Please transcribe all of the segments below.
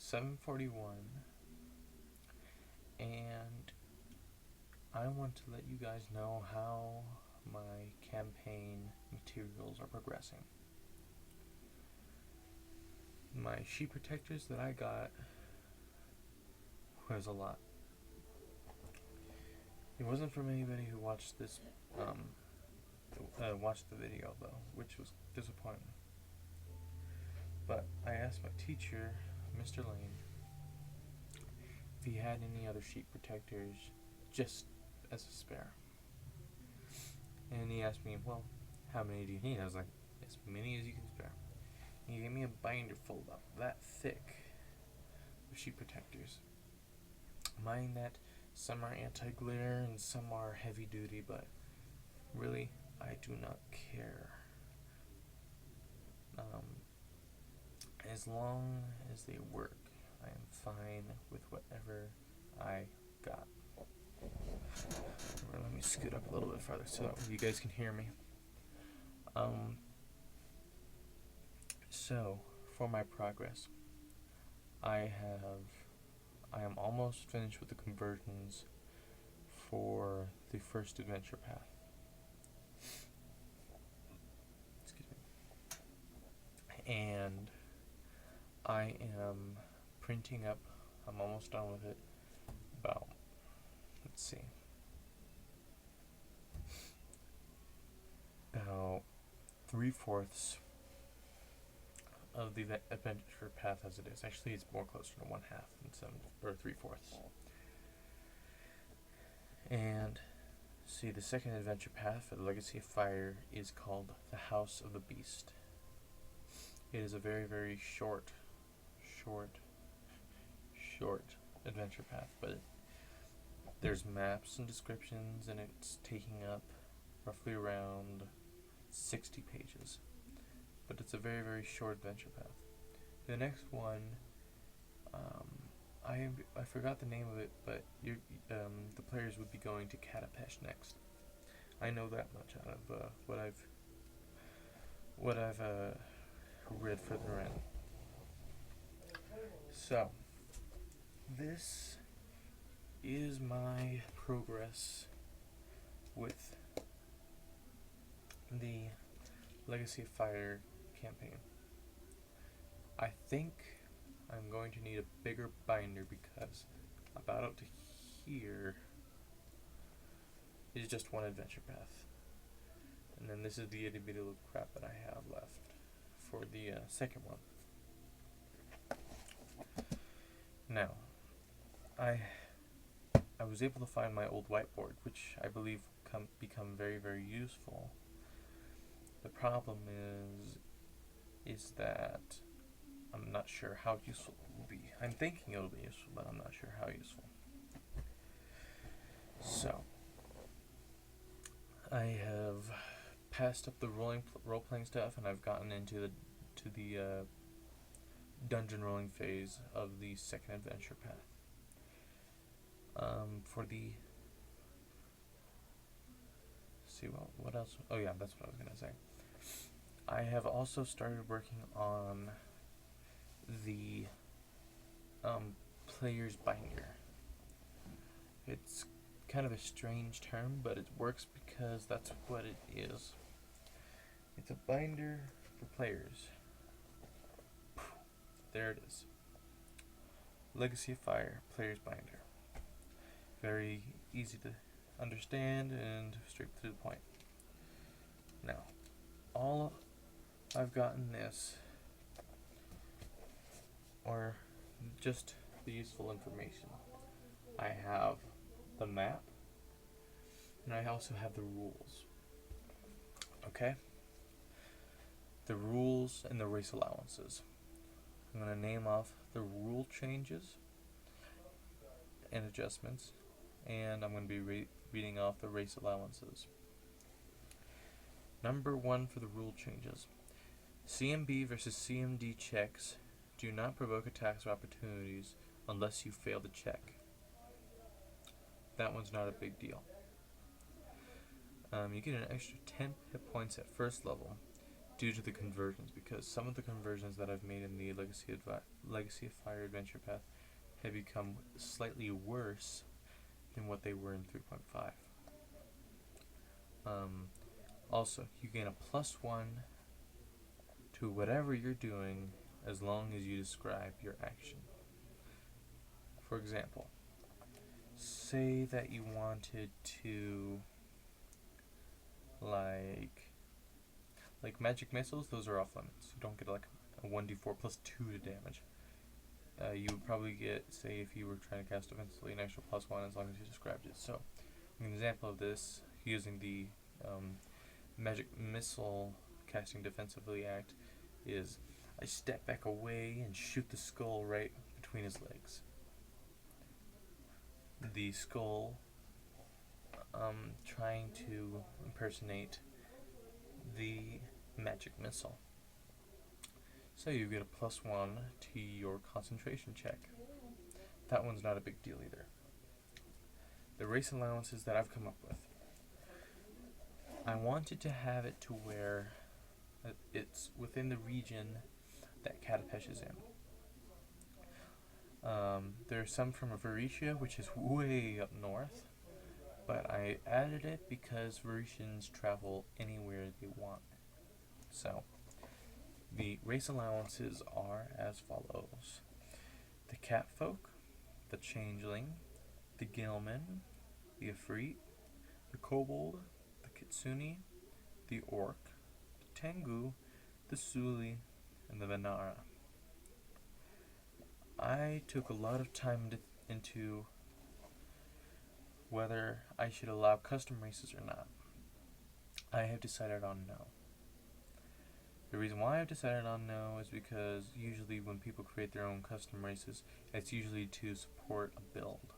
7:41, and I want to let you guys know how my campaign materials are progressing. My sheep protectors that I got was a lot. It wasn't from anybody who watched this, watched the video though, which was disappointing. But I asked my teacher, Mr. Lane, if he had any other sheep protectors just as a spare. And he asked me, well, how many do you need? I was like, as many as you can spare. And he gave me a binder full of that thick of sheep protectors. Mind that some are anti-glare and some are heavy duty, but really, I do not care. As long as they work, I am fine with whatever I got. Let me scoot up a little bit farther so you guys can hear me. So for my progress, I am almost finished with the conversions for the first adventure path. Excuse me. And I am printing up, I'm almost done with it, about, let's see, about 3/4 of the adventure path as it is. Actually, it's more closer to 1/2 or 3/4. And see, the second adventure path for the Legacy of Fire is called the House of the Beast. It is a very, very short adventure path, but there's maps and descriptions, and it's taking up roughly around 60 pages. But it's a very, very short adventure path. The next one, I forgot the name of it, but the players would be going to Katapesh next. I know that much out of what I've read further in. So this is my progress with the Legacy of Fire campaign. I think I'm going to need a bigger binder because about up to here is just one adventure path. And then this is the itty bitty little crap that I have left for the second one. Now, I was able to find my old whiteboard, which I believe become very, very useful. The problem is that I'm not sure how useful it will be. I'm thinking it'll be useful, but I'm not sure how useful. So, I have passed up the role-playing stuff, and I've gotten into the dungeon rolling phase of the second adventure path. For the what else? Oh yeah, that's what I was gonna say. I have also started working on the player's binder. It's kind of a strange term, but it works because that's what it is. It's a binder for players. There it is. Legacy of Fire Player's Binder. Very easy to understand and straight to the point. Now, all I've gotten this, or just the useful information. I have the map, and I also have the rules. Okay? The rules and the race allowances. I'm going to name off the rule changes and adjustments, and I'm going to be reading off the race allowances. Number 1 for the rule changes. CMB versus CMD checks do not provoke attacks or opportunities unless you fail the check. That one's not a big deal. You get an extra 10 hit points at first level due to the conversions, because some of the conversions that I've made in the Legacy of Fire Adventure Path have become slightly worse than what they were in 3.5. Also, you gain a +1 to whatever you're doing as long as you describe your action. For example, say that you wanted to like magic missiles, those are off limits. You don't get like a 1d4 +2 to damage. You would probably get, say, if you were trying to cast defensively, an extra +1 as long as you described it. So, an example of this, using the magic missile casting defensively act, is I step back away and shoot the skull right between his legs. The skull trying to impersonate the magic missile. So you get a +1 to your concentration check. That one's not a big deal either. The race allowances that I've come up with, I wanted to have it to where it's within the region that Katapesh is in. There's some from Varisha, which is way up north, but I added it because Varishans travel anywhere they want. So, the race allowances are as follows: the Catfolk, the Changeling, the Gilman, the Ifrit, the Kobold, the Kitsune, the Orc, the Tengu, the Suli, and the Vanara. I took a lot of time into whether I should allow custom races or not. I have decided on no. The reason why I've decided on no is because usually when people create their own custom races, it's usually to support a build.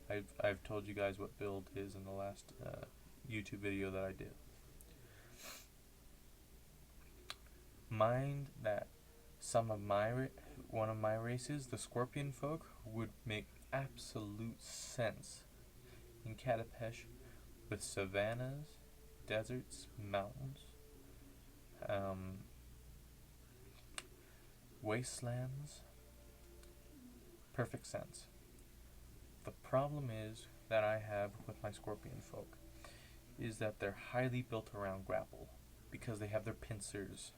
I've told you guys what build is in the last YouTube video that I did. Mind that one of my races, the Scorpion Folk, would make absolute sense in Katapesh with savannas, deserts, mountains, wastelands. Perfect sense. The problem is that I have with my Scorpion Folk is that they're highly built around grapple, because they have their pincers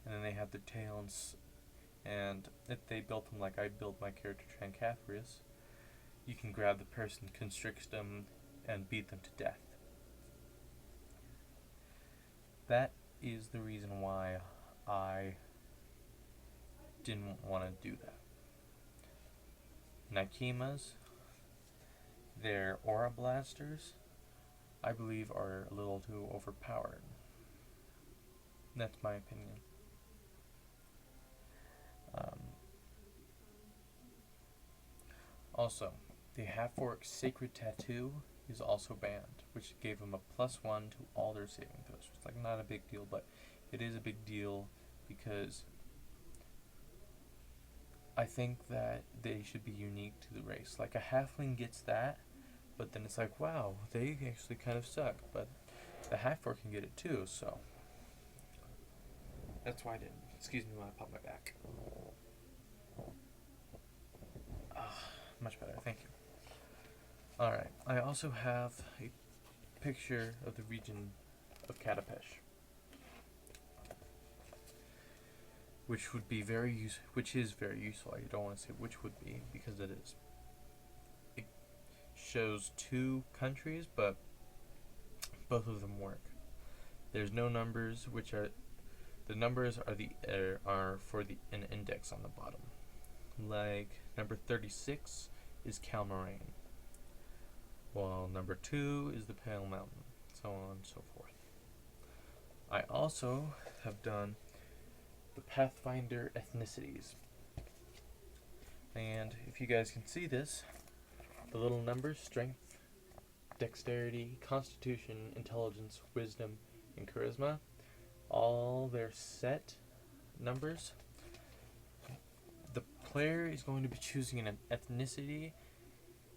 and then they have their tails, and if they built them like I built my character Trancathrius, you can grab the person, constrict them, and beat them to death. That is the reason why I didn't want to do that. Nakimas, their aura blasters, I believe are a little too overpowered. That's my opinion. Also, the Half-Orc Sacred Tattoo is also banned, which gave them a +1 to all their saving throws. It's like not a big deal, but it is a big deal because I think that they should be unique to the race. Like a halfling gets that, but then it's like, wow, they actually kind of suck. But the Half-Orc can get it too, so that's why I didn't. Excuse me while I pop my back. Much better, thank you. Alright, I also have a picture of the region of Katapesh, which is very useful. I don't want to say which would be, because it is. It shows 2 countries, but both of them work. There's no numbers, the numbers are for an index on the bottom. Like number 36 is Calmarine, while number 2 is the Pale Mountain, so on and so forth. I also have done the Pathfinder ethnicities, and if you guys can see this, the little numbers: strength, dexterity, constitution, intelligence, wisdom, and charisma, all their set numbers. The player is going to be choosing an ethnicity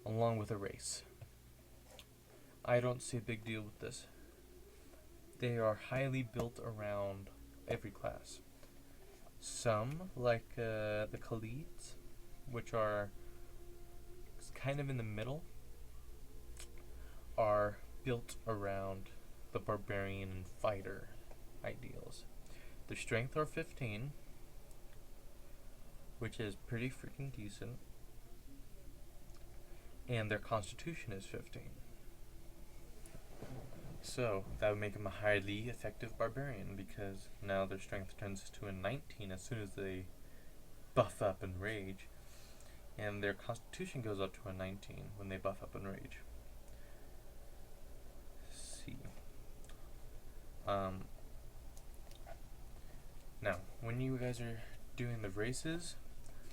along with a race. I don't see a big deal with this. they are highly built around every class. Some, like the Khalids, which are kind of in the middle, are built around the barbarian and fighter ideals. Their strength are 15, which is pretty freaking decent, and their constitution is 15. So that would make them a highly effective barbarian, because now their strength turns to a 19 as soon as they buff up and rage, and their constitution goes up to a 19 when they buff up and rage. Let's see. Now, when you guys are doing the races,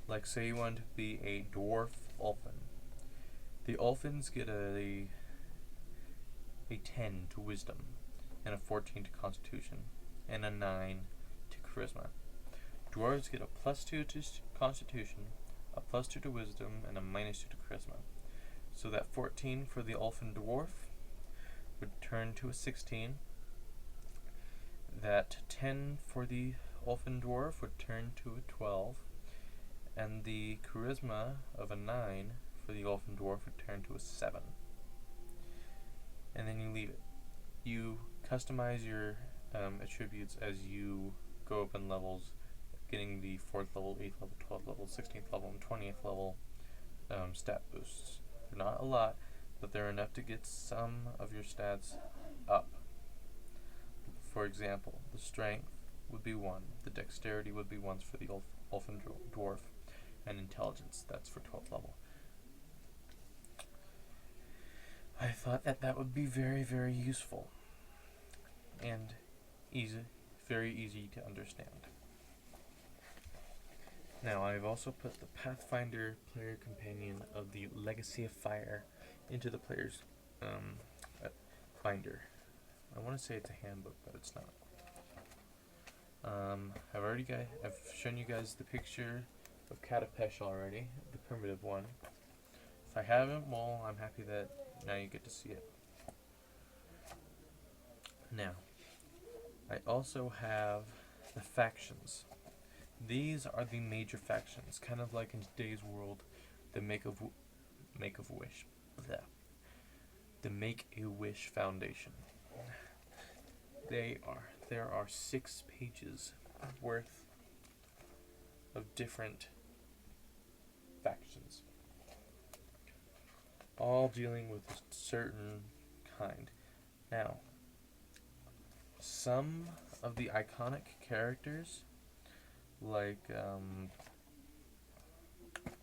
like say you want to be a dwarf Ulfin, the Ulfins get a 10 to wisdom, and a 14 to constitution, and a 9 to charisma. Dwarves get a +2 to constitution, a +2 to wisdom, and a -2 to charisma. So that 14 for the Ulfin dwarf would turn to a 16. That 10 for the Ulfin dwarf would turn to a 12. And the charisma of a 9 for the Ulfin dwarf would turn to a 7. And then you leave it. You customize your attributes as you go up in levels, getting the 4th level, 8th level, 12th level, 16th level, and 20th level stat boosts. They're not a lot, but they're enough to get some of your stats up. For example, the strength would be 1, the dexterity would be 1 for the Ulfin dwarf, and intelligence, that's for 12th level. I thought that would be very, very useful and very easy to understand. Now, I've also put the Pathfinder player companion of the Legacy of Fire into the player's binder. I want to say it's a handbook, but it's not. I've shown you guys the picture of Katapesh already, the primitive one. If I haven't, well, I'm happy that now you get to see it. Now, I also have the factions. These are the major factions, kind of like in today's world, the Make-A-Wish Foundation. There are 6 pages worth of different factions, all dealing with a certain kind. Now, some of the iconic characters, like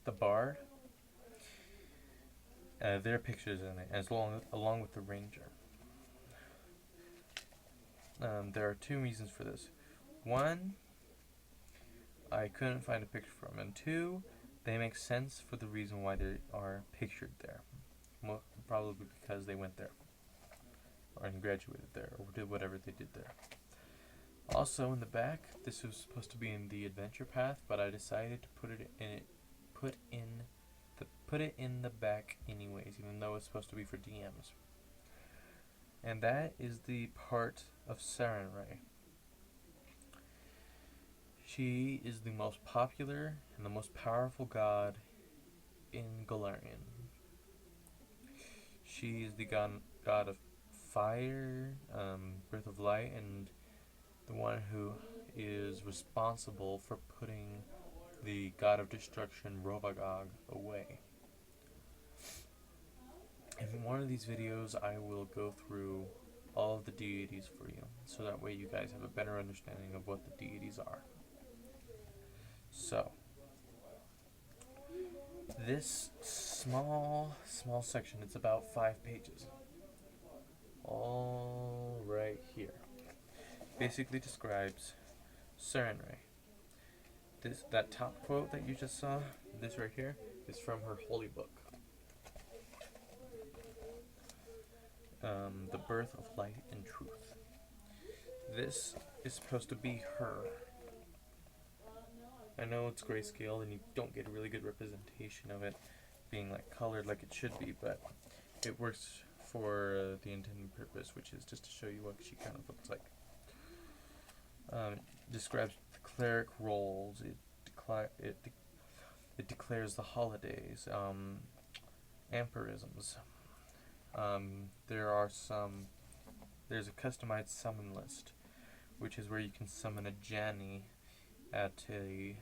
the Bard, their pictures in it, along with the Ranger. There are 2 reasons for this. 1, I couldn't find a picture for them, and 2, they make sense for the reason why they are pictured there. Well, probably because they went there, and graduated there, or did whatever they did there. Also, in the back, this was supposed to be in the adventure path, but I decided to put it in the back anyways, even though it's supposed to be for DMs. And that is the part of Sarenrae. She is the most popular and the most powerful god in Golarion. She is the god of fire, breath of light, and the one who is responsible for putting the god of destruction, Rovagog, away. In one of these videos, I will go through all of the deities for you, so that way you guys have a better understanding of what the deities are. So, this small section, it's about 5 pages, all right here, basically describes Sarenrae. That top quote that you just saw, this right here, is from her holy book, The Birth of Light and Truth. This is supposed to be her. I know it's grayscale and you don't get a really good representation of it being like colored like it should be, but it works for the intended purpose, which is just to show you what she kind of looks like. It describes the cleric roles. It declares the holidays, amperisms. There's a customized summon list, which is where you can summon a Janny at a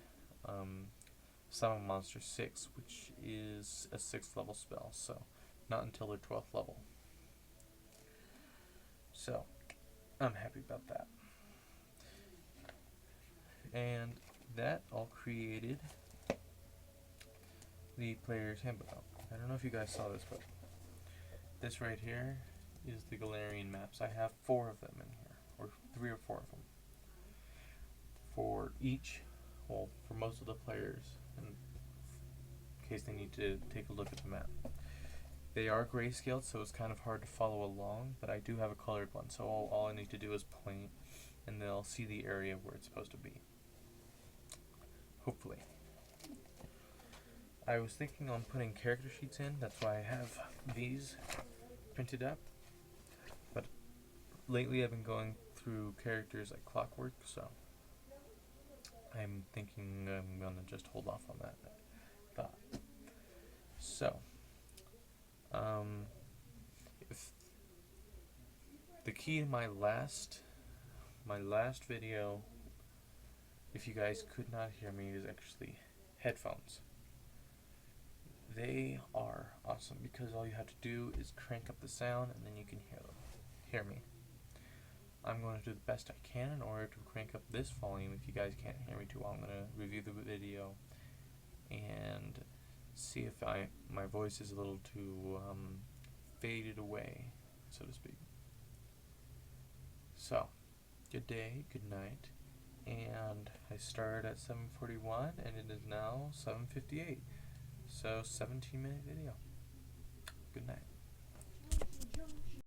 summon monster 6, which is a 6th level spell, so not until their 12th level. So I'm happy about that. And that all created the player's handbook. I don't know if you guys saw this, but this right here is the Galarian maps. I have 4 of them in here, or 3 or 4 of them. For each, well, for most of the players, in case they need to take a look at the map. They are grayscaled, so it's kind of hard to follow along, but I do have a colored one, so all I need to do is point, and they'll see the area where it's supposed to be. Hopefully. I was thinking on putting character sheets in, that's why I have these printed up. But lately I've been going through characters like clockwork, so I'm thinking I'm gonna just hold off on that thought. So, if the key to my last video, if you guys could not hear me, is actually headphones. They are awesome because all you have to do is crank up the sound and then you can hear me. I'm going to do the best I can in order to crank up this volume. If you guys can't hear me too well, I'm going to review the video and see if my voice is a little too faded away, so to speak. So, good day, good night, and I started at 7:41 and it is now 7:58. So 17-minute video. Good night.